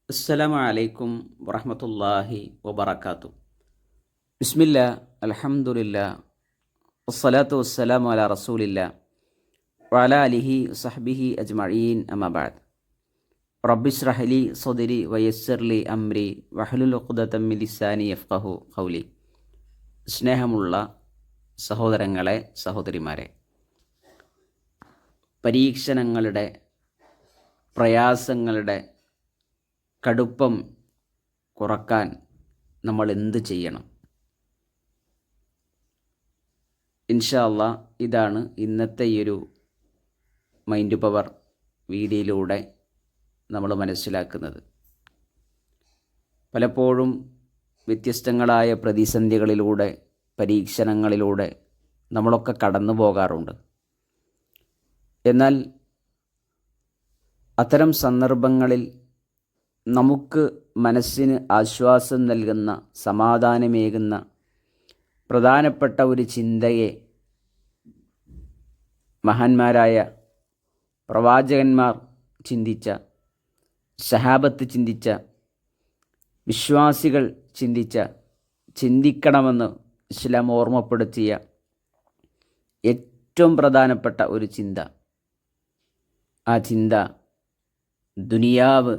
അസ്സലാമു അലൈക്കും വറഹ്മത്തുള്ളാഹി വബറകാതുഹു. ബിസ്മില്ലാ അൽഹംദുലില്ലാ വസ്സലാത്തു വസ്സലാമു അലാ റസൂലില്ലാ വഅലാ ആലിഹി വസഹ്ബിഹി അജ്മഈൻ അമ്മാ ബഅദ്. റബ്ബിശ്റഹ് ലി സദ്രി വയസ്സിർ ലി അംരി വഹ്ലുൽ ഉഖ്ദതം മിൻ ലിസാനി യഫ്ഖഹു ഖൗലി. സ്നേഹമുള്ള സഹോദരങ്ങളെ, സഹോദരിമാരെ, പരീക്ഷണങ്ങളുടെ, പ്രയാസങ്ങളുടെ കടുപ്പം കുറക്കാൻ നമ്മൾ എന്ത് ചെയ്യണം? ഇൻഷാ അല്ലാഹ് ഇതാണ് ഇന്നത്തെ ഈ ഒരു മൈൻഡ് പവർ വീഡിയോയിലൂടെ നമ്മൾ മനസ്സിലാക്കുന്നത്. പലപ്പോഴും വ്യത്യസ്തങ്ങളായ പ്രതിസന്ധികളിലൂടെ, പരീക്ഷണങ്ങളിലൂടെ നമ്മളൊക്കെ കടന്നു പോകാറുണ്ട്. എന്നാൽ അത്തരം സന്ദർഭങ്ങളിൽ നമുക്ക് മനസ്സിന് ആശ്വാസം നൽകുന്ന, സമാധാനമേകുന്ന പ്രധാനപ്പെട്ട ഒരു ചിന്തയെ മഹാന്മാരായ പ്രവാചകന്മാർ ചിന്തിച്ച, സഹാബത്ത് ചിന്തിച്ച, വിശ്വാസികൾ ചിന്തിക്കണമെന്ന് ഇസ്ലാം ഓർമ്മപ്പെടുത്തിയ ഏറ്റവും പ്രധാനപ്പെട്ട ഒരു ചിന്ത, ആ ചിന്ത ദുനിയാവ്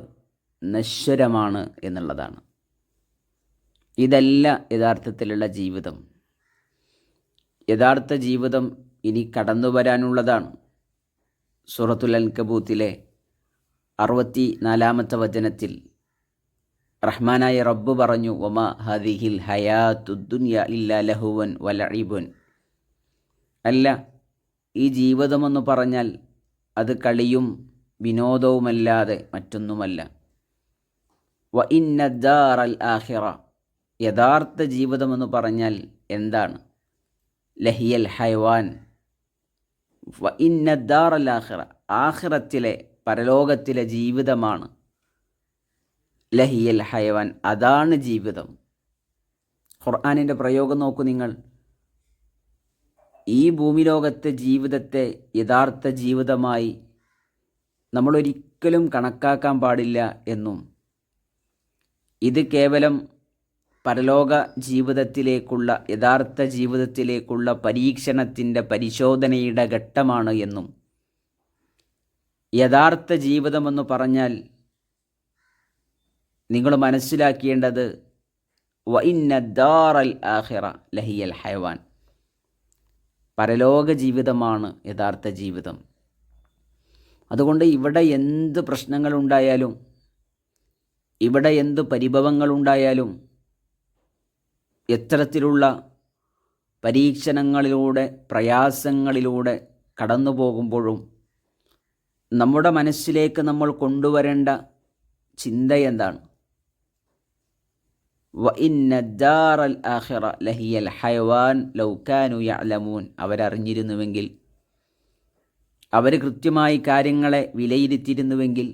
നശ്വരമാണ് എന്നുള്ളതാണ്. ഇതല്ല യഥാർത്ഥത്തിലുള്ള ജീവിതം. യഥാർത്ഥ ജീവിതം ഇനി കടന്നു വരാനുള്ളതാണ്. സൂറത്തുൽ അൻകബൂത്തിലെ 64-ാമത്തെ വചനത്തിൽ റഹ്മാനായ റബ്ബ് പറഞ്ഞു, വമാ ഹാദിഹിൽ ഹയാത്തുദ്ദുനിയ ഇല്ലാ ലഹുവൻ വലഇബുൻ. അല്ല, ഈ ജീവിതമെന്ന് പറഞ്ഞാൽ അത് കളിയും വിനോദവുമല്ലാതെ മറ്റൊന്നുമല്ല. വ ഇന്ന ദാറൽ ആഖിറ, യഥാർത്ഥ ജീവിതമെന്ന് പറഞ്ഞാൽ എന്താണ്? ലഹിയൽ ഹൈവാൻ. വ ഇന്ന ദാറൽ ആഖിറ, ആഖിറത്തിലെ, പരലോകത്തിലെ ജീവിതമാണ് ലഹിയൽ ഹൈവാൻ, അതാണ് ജീവിതം. ഖുർആനിൻ്റെ പ്രയോഗം നോക്കൂ നിങ്ങൾ. ഈ ഭൂമിലോകത്തെ ജീവിതത്തെ യഥാർത്ഥ ജീവിതമായി നമ്മളൊരിക്കലും കണക്കാക്കാൻ പാടില്ല എന്നും, ഇത് കേവലം പരലോക ജീവിതത്തിലേക്കുള്ള, യഥാർത്ഥ ജീവിതത്തിലേക്കുള്ള പരീക്ഷണത്തിൻ്റെ, പരിശോധനയുടെ ഘട്ടമാണ് എന്നും, യഥാർത്ഥ ജീവിതമെന്ന് പറഞ്ഞാൽ നിങ്ങൾ മനസ്സിലാക്കേണ്ടത് വ ഇന്ന ദാറൽ ആഖിറ ലഹിയൽ ഹൈവാൻ, പരലോക ജീവിതമാണ് യഥാർത്ഥ ജീവിതം. അതുകൊണ്ട് ഇവിടെ എന്ത് പ്രശ്നങ്ങളുണ്ടായാലും, ഇവിടെ എന്ത് പരിഭവങ്ങളുണ്ടായാലും, എത്തരത്തിലുള്ള പരീക്ഷണങ്ങളിലൂടെ, പ്രയാസങ്ങളിലൂടെ കടന്നു പോകുമ്പോഴും നമ്മുടെ മനസ്സിലേക്ക് നമ്മൾ കൊണ്ടുവരേണ്ട ചിന്ത എന്താണ്? വ ഇന്ന ദാറൽ ആഖിറ ലഹിയൽ ഹൈവാൻ ലൗ കാനു യഅലമൂൻ. അവരറിഞ്ഞിരുന്നുവെങ്കിൽ, അവർ കൃത്യമായി കാര്യങ്ങളെ വിലയിരുത്തിയിരുന്നുവെങ്കിൽ.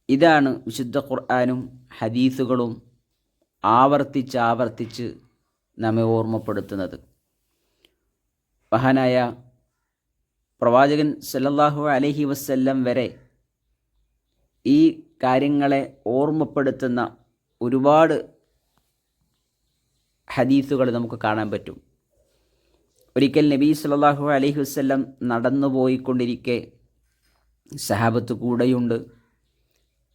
ഇതാണ് വിശുദ്ധ ഖുർആനും ഹദീസുകളും ആവർത്തിച്ച് നമ്മെ ഓർമ്മപ്പെടുത്തുന്നത്. മഹാനായ പ്രവാചകൻ സല്ലല്ലാഹു അലൈഹി വസല്ലം വരെ ഈ കാര്യങ്ങളെ ഓർമ്മപ്പെടുത്തുന്ന ഒരുപാട് ഹദീസുകൾ നമുക്ക് കാണാൻ പറ്റും. ഒരിക്കൽ നബി സല്ലല്ലാഹു അലൈഹി വസല്ലം നടന്നു പോയിക്കൊണ്ടിരിക്കെ സഹാബത്ത് കൂടെയുണ്ട്.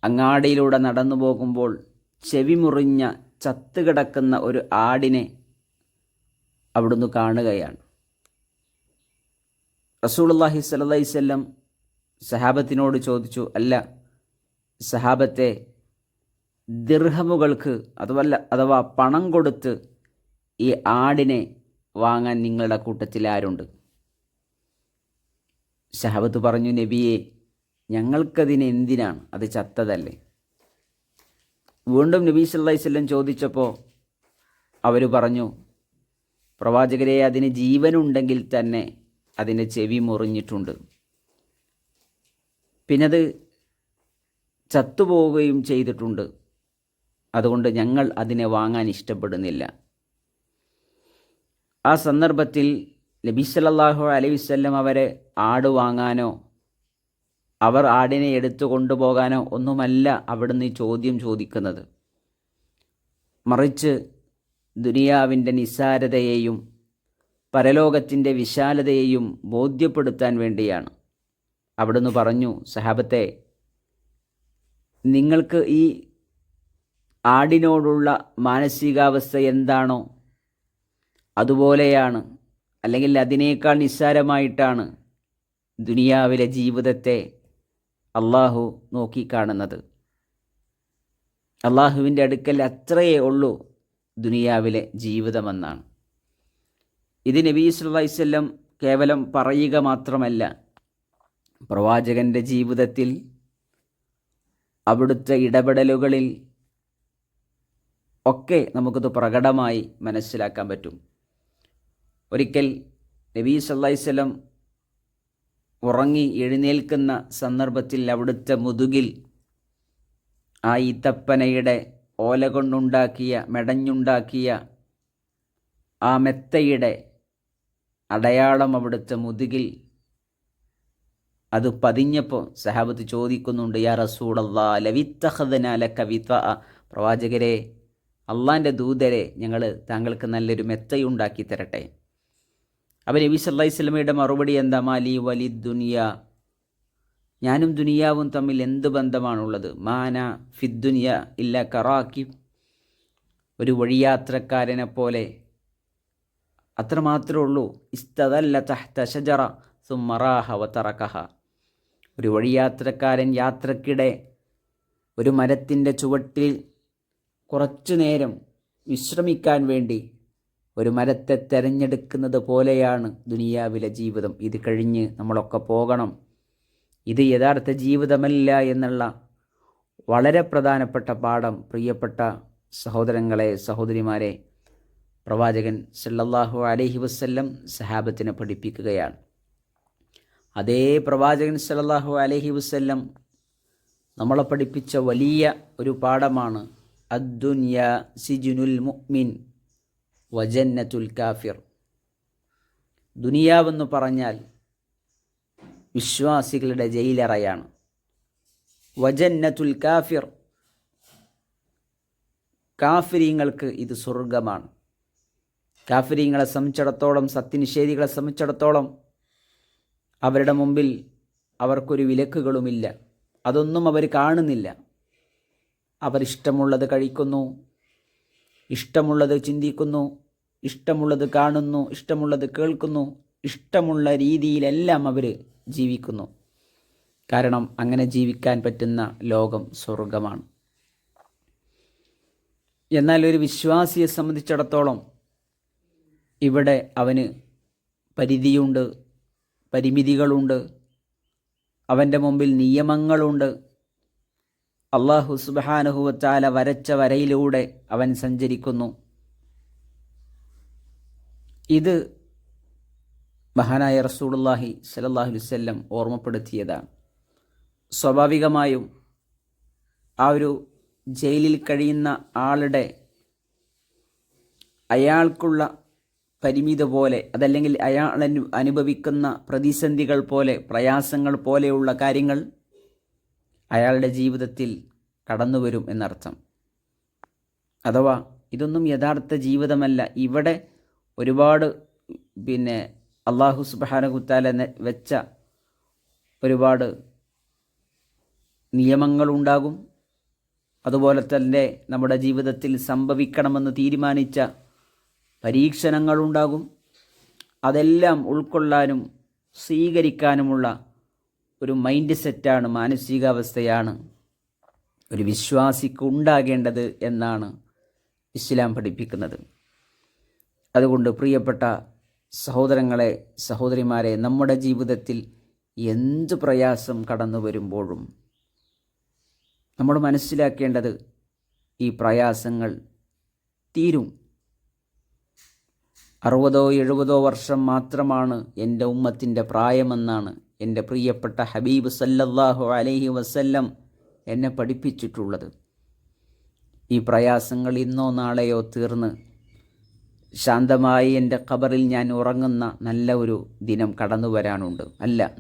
അങ്ങാടിയിലൂടെ നടന്നു പോകുമ്പോൾ ചെവി മുറിഞ്ഞ ചത്തുകിടക്കുന്ന ഒരു ആടിനെ അവിടുന്ന് കാണുകയാണ്. റസൂലുള്ളാഹി സ്വല്ലല്ലാഹി അലൈഹി വസല്ലം സഹാബത്തിനോട് ചോദിച്ചു, അല്ല സഹാബത്തെ, ദിർഹമുകൾക്ക് അഥവാ പണം കൊടുത്ത് ഈ ആടിനെ വാങ്ങാൻ നിങ്ങളുടെ കൂട്ടത്തിൽ ആരുണ്ട്? സഹാബത്ത് പറഞ്ഞു, നബിയെ, ഞങ്ങൾക്കതിന് എന്തിനാണ്? അത് ചത്തതല്ലേ. വീണ്ടും നബി സല്ലല്ലാഹു അലൈഹി വസല്ലം ചോദിച്ചപ്പോൾ അവർ പറഞ്ഞു, പ്രവാചകരെ, അതിന് ജീവനുണ്ടെങ്കിൽ തന്നെ അതിൻ്റെ ചെവി മുറിഞ്ഞിട്ടുണ്ട്, പിന്നെ അത് ചത്തുപോവുകയും ചെയ്തിട്ടുണ്ട്. അതുകൊണ്ട് ഞങ്ങൾ അതിനെ വാങ്ങാൻ ഇഷ്ടപ്പെടുന്നില്ല. ആ സന്ദർഭത്തിൽ നബി സല്ലല്ലാഹു അലൈഹി വസല്ലം അവരെ ആട് വാങ്ങാനോ അവർ ആടിനെ എടുത്തു കൊണ്ടുപോകാനോ ഒന്നുമല്ല അവിടുന്ന് ഈ ചോദ്യം ചോദിക്കുന്നത്. മറിച്ച് ദുനിയാവിൻ്റെ നിസ്സാരതയെയും പരലോകത്തിൻ്റെ വിശാലതയെയും ബോധ്യപ്പെടുത്താൻ വേണ്ടിയാണ്. അവിടുന്ന് പറഞ്ഞു, സഹാബത്തെ, നിങ്ങൾക്ക് ഈ ആടിനോടുള്ള മാനസികാവസ്ഥ എന്താണോ അതുപോലെയാണ്, അല്ലെങ്കിൽ അതിനേക്കാൾ നിസ്സാരമായിട്ടാണ് ദുനിയാവിലെ ജീവിതത്തെ അള്ളാഹു നോക്കിക്കാണുന്നത്. അള്ളാഹുവിൻ്റെ അടുക്കൽ അത്രയേ ഉള്ളൂ ദുനിയാവിലെ ജീവിതമെന്നാണ്. ഇത് നബി സല്ലല്ലാഹു അലൈഹി വസല്ലം കേവലം പറയുക മാത്രമല്ല, പ്രവാചകൻ്റെ ജീവിതത്തിൽ അവിടുത്തെ ഇടപെടലുകളിൽ ഒക്കെ നമുക്കത് പ്രകടമായി മനസ്സിലാക്കാൻ പറ്റും. ഒരിക്കൽ നബി സല്ലല്ലാഹു അലൈഹി വസല്ലം ഉറങ്ങി എഴുന്നേൽക്കുന്ന സന്ദർഭത്തിൽ അവിടുത്തെ മുതുകിൽ ആ ഈത്തപ്പനയുടെ ഓല കൊണ്ടുണ്ടാക്കിയ മെടഞ്ഞുണ്ടാക്കിയ ആ മെത്തയുടെ അടയാളം അവിടുത്തെ മുതുകിൽ അത് പതിഞ്ഞപ്പോൾ സഹാബത്ത് ചോദിക്കുന്നുണ്ട്, യാ റസൂലല്ലാഹ് ലവിത്തഖദ്നാ ലക വിത്വ, പ്രവാചകരെ, അള്ളാൻ്റെ ദൂതരെ, ഞങ്ങൾ താങ്കൾക്ക് നല്ലൊരു മെത്തയുണ്ടാക്കി തരട്ടെ. അപ്പോൾ നബി സല്ലല്ലാഹു അലൈഹി വസല്ലമയുടെ മറുപടി എന്താ? മാലി വലി ദുനിയ, ഞാനും ദുനിയാവും തമ്മിൽ എന്ത് ബന്ധമാണുള്ളത്? മാന ഫിദ്ദുനിയ ഇല്ല കറാക്കി, ഒരു വഴിയാത്രക്കാരനെ പോലെ അത്രമാത്രമേ ഉള്ളൂ. ഇസ്തദല്ല തഹ്ത ഷജറ സുമ്മ റാഹ വതറകഹ, ഒരു വഴിയാത്രക്കാരൻ യാത്രക്കിടെ ഒരു മരത്തിൻ്റെ ചുവട്ടിൽ കുറച്ചു നേരം വിശ്രമിക്കാൻ വേണ്ടി ഒരു മരത്തെ തിരഞ്ഞെടുക്കുന്നത് പോലെയാണ് ദുനിയാവിലെ ജീവിതം. ഇത് കഴിഞ്ഞ് നമ്മളൊക്കെ പോകണം. ഇത് യഥാർത്ഥ ജീവിതമല്ല എന്നുള്ള വളരെ പ്രധാനപ്പെട്ട പാഠം പ്രിയപ്പെട്ട സഹോദരങ്ങളെ, സഹോദരിമാരെ, പ്രവാചകൻ സല്ലല്ലാഹു അലൈഹി വസല്ലം സഹാബത്തിനെ പഠിപ്പിക്കുകയാണ്. അതേ പ്രവാചകൻ സല്ലല്ലാഹു അലൈഹി വസല്ലം നമ്മളെ പഠിപ്പിച്ച വലിയ ഒരു പാഠമാണ് അദ്ദുനിയ സിജുനുൽ മുഅ്മിൻ വജന്നത്തുൽ കാഫിർ. ദുനിയാവെന്ന് പറഞ്ഞാൽ വിശ്വാസികളുടെ ജയിലറയാണ്. വജന്നത്തുൽ കാഫിർ, കാഫിരീങ്ങൾക്ക് ഇത് സ്വർഗമാണ്. കാഫിരീങ്ങളെ സംബന്ധിച്ചിടത്തോളം, സത്യനിഷേധികളെ സംബന്ധിച്ചിടത്തോളം അവരുടെ മുമ്പിൽ അവർക്കൊരു വിലക്കുകളുമില്ല. അതൊന്നും അവർ കാണുന്നില്ല. അവരിഷ്ടമുള്ളത് കഴിക്കുന്നു, ഇഷ്ടമുള്ളത് ചിന്തിക്കുന്നു, ഇഷ്ടമുള്ളത് കാണുന്നു, ഇഷ്ടമുള്ളത് കേൾക്കുന്നു, ഇഷ്ടമുള്ള രീതിയിലെല്ലാം അവർ ജീവിക്കുന്നു. കാരണം അങ്ങനെ ജീവിക്കാൻ പറ്റുന്ന ലോകം സ്വർഗമാണ്. എന്നാൽ ഒരു വിശ്വാസിയെ സംബന്ധിച്ചിടത്തോളം ഇവിടെ അവന് പരിധിയുണ്ട്, പരിമിതികളുണ്ട്, അവൻ്റെ മുമ്പിൽ നിയമങ്ങളുണ്ട്. അല്ലാഹു സുബ്ഹാനഹു വ തആല വരച്ച വരയിലൂടെ അവൻ സഞ്ചരിക്കുന്നു. ഇത് മഹാനായ റസൂലുള്ളാഹി സ്വല്ലല്ലാഹു അലൈഹി വസല്ലം ഓർമ്മപ്പെടുത്തിയതാണ്. സ്വാഭാവികമായും ആ ഒരു ജയിലിൽ കഴിയുന്ന ആളുടെ അയാൾക്കുള്ള പരിമിതി പോലെ, അതല്ലെങ്കിൽ അയാൾ അനുഭവിക്കുന്ന പ്രതിസന്ധികൾ പോലെ, പ്രയാസങ്ങൾ പോലെയുള്ള കാര്യങ്ങൾ അയാളുടെ ജീവിതത്തിൽ കടന്നു വരും എന്നർത്ഥം. അഥവാ ഇതൊന്നും യഥാർത്ഥ ജീവിതമല്ല. ഇവിടെ ഒരുപാട് അല്ലാഹു സുബ്ഹാനഹു തആല വെച്ച ഒരുപാട് നിയമങ്ങളുണ്ടാകും. അതുപോലെ തന്നെ നമ്മുടെ ജീവിതത്തിൽ സംഭവിക്കണമെന്ന് തീരുമാനിച്ച പരീക്ഷണങ്ങളുണ്ടാകും. അതെല്ലാം ഉൾക്കൊള്ളാനും സ്വീകരിക്കാനുമുള്ള ഒരു മൈൻഡ് സെറ്റാണ്, മാനസികാവസ്ഥയാണ് ഒരു വിശ്വാസിക്ക് ഉണ്ടാകേണ്ടത് എന്നാണ് ഇസ്ലാം പഠിപ്പിക്കുന്നത്. അതുകൊണ്ട് പ്രിയപ്പെട്ട സഹോദരങ്ങളെ, സഹോദരിമാരെ, നമ്മുടെ ജീവിതത്തിൽ എന്ത് പ്രയാസം കടന്നു വരുമ്പോഴും നമ്മൾ മനസ്സിലാക്കേണ്ടത് ഈ പ്രയാസങ്ങൾ തീരും. 60-70 വർഷം മാത്രമാണ് എൻ്റെ ഉമ്മത്തിൻ്റെ പ്രായമെന്നാണ് എൻ്റെ പ്രിയപ്പെട്ട ഹബീബ് സല്ലല്ലാഹു അലൈഹി വസല്ലം എന്നെ പഠിപ്പിച്ചിട്ടുള്ളത്. ഈ പ്രയാസങ്ങൾ ഇന്നോ നാളെയോ തീർന്ന് ശാന്തമായി എൻ്റെ ഖബറിൽ ഞാൻ ഉറങ്ങുന്ന നല്ല ഒരു ദിനം കടന്നു വരാനുണ്ട്,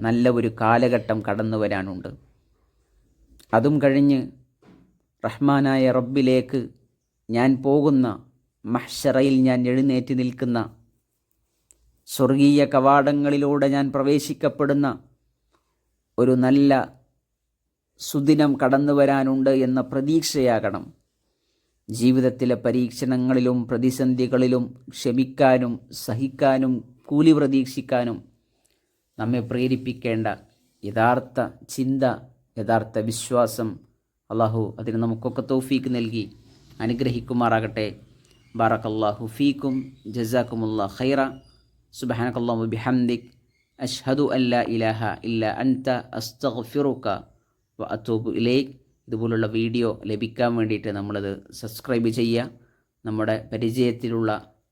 നല്ല ഒരു കാലഘട്ടം കടന്നു വരാനുണ്ട്. അതും കഴിഞ്ഞ് റഹ്മാനായ റബ്ബിലേക്ക് ഞാൻ പോകുന്ന, മഹ്ശറയിൽ ഞാൻ എഴുന്നേറ്റ് നിൽക്കുന്ന, സ്വർഗീയ കവാടങ്ങളിലൂടെ ഞാൻ പ്രവേശിക്കപ്പെടുന്ന ഒരു നല്ല സുദിനം കടന്നു വരാനുണ്ട് എന്ന പ്രതീക്ഷയാകണം ജീവിതത്തിലെ പരീക്ഷണങ്ങളിലും പ്രതിസന്ധികളിലും ക്ഷമിക്കാനും സഹിക്കാനും കൂലി പ്രതീക്ഷിക്കാനും നമ്മെ പ്രേരിപ്പിക്കേണ്ട യഥാർത്ഥ ചിന്ത, യഥാർത്ഥ വിശ്വാസം. അള്ളാഹു അതിന് നമുക്കൊക്കെ തൗഫീക്ക് നൽകി അനുഗ്രഹിക്കുമാറാകട്ടെ. ബാറകല്ലാഹു ഫീക്കും, ജസാക്കുമുല്ലാഹ് ഖൈറ. സുബ്ഹാനകല്ലാഹു ബിഹംദിക്, അഷ്ഹദു അല്ലാ ഇലാഹ ഇല്ല അൻത, അസ്തഗ്ഫിറുക വ അതൂബു ഇലൈക്. ഇതുപോലുള്ള വീഡിയോ ലഭിക്കാൻ വേണ്ടിയിട്ട് നമ്മളത് സബ്സ്ക്രൈബ് ചെയ്യുക. നമ്മുടെ പരിചയത്തിലുള്ള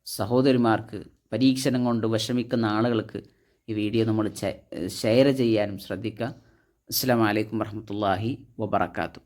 സഹോദരിമാർക്ക്, പരീക്ഷണം കൊണ്ട് വിഷമിക്കുന്ന ആളുകൾക്ക് ഈ വീഡിയോ നമ്മൾ ഷെയർ ചെയ്യാനും ശ്രദ്ധിക്കുക. അസ്സലാമു അലൈക്കും വറഹ്മത്തുള്ളാഹി വബറകാതുഹു.